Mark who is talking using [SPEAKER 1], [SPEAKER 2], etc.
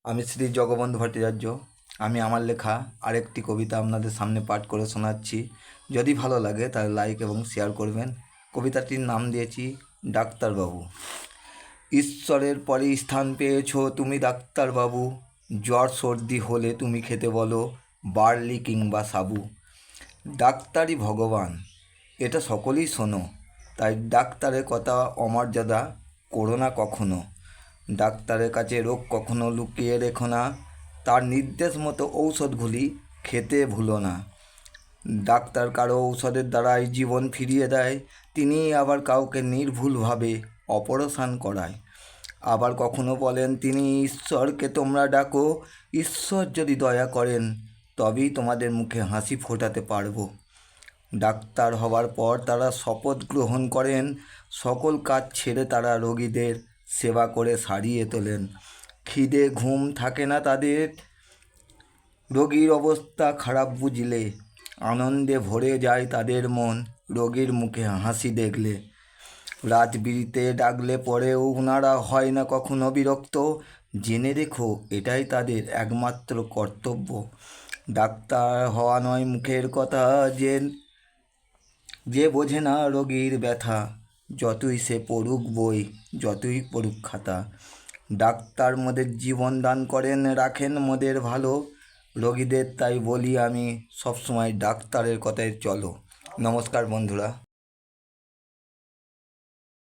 [SPEAKER 1] আমি শ্রী জগবন্ধু ভট্টাচার্য। আমি আমার লেখা আরেকটি কবিতা আপনাদের সামনে পাঠ করে শোনাচ্ছি। যদি ভালো লাগে তাহলে লাইক এবং শেয়ার করবেন। কবিতাটির নাম দিয়েছি ডাক্তারবাবু। ঈশ্বরের পরে স্থান পেয়েছ তুমি ডাক্তারবাবু। জ্বর সর্দি হলে তুমি খেতে বলো বার্লি কিংবা সাবু। ডাক্তারই ভগবান, এটা সকলেই শোনো, তাই ডাক্তারের কথা অমর্যাদা করো না কখনো। ডাক্তারের কাছে রোগ কখনো লুকিয়ে রেখো না, তার নির্দেশ মতো ঔষধগুলি খেতে ভুলো না। ডাক্তার কারো ঔষধের দ্বারাই জীবন ফিরিয়ে দেয়, তিনি আবার কাউকে নির্ভুলভাবে অপারেশন করায়। আবার কখনো বলেন তিনি ঈশ্বরকে তোমরা ডাকো, ঈশ্বর যদি দয়া করেন তবেই তোমাদের মুখে হাসি ফোটাতে পারবো। ডাক্তার হওয়ার পর তারা শপথ গ্রহণ করেন, সকল কাজ ছেড়ে তারা রোগীদের সেবা করে সারিয়ে তোলেন। খিদে ঘুম থাকে না তাদের, রোগীর অবস্থা খারাপ বুঝলে। আনন্দে ভরে যায় তাদের মন রোগীর মুখে হাসি দেখলে। রাত বিরিতে ডাকলে পরেও ওনারা হয় না কখনো বিরক্ত, জেনে রেখো এটাই তাদের একমাত্র কর্তব্য। ডাক্তার হওয়া নয় মুখের কথা, যে বোঝে না রোগীর ব্যথা, যতই সে পড়ুক বই, যতই পড়ুক খাতা। ডাক্তার মোদের জীবন দান করেন, রাখেন মোদের ভালো। রোগীদের তাই বলি আমি সবসময় ডাক্তারের কথায় চলো। নমস্কার বন্ধুরা।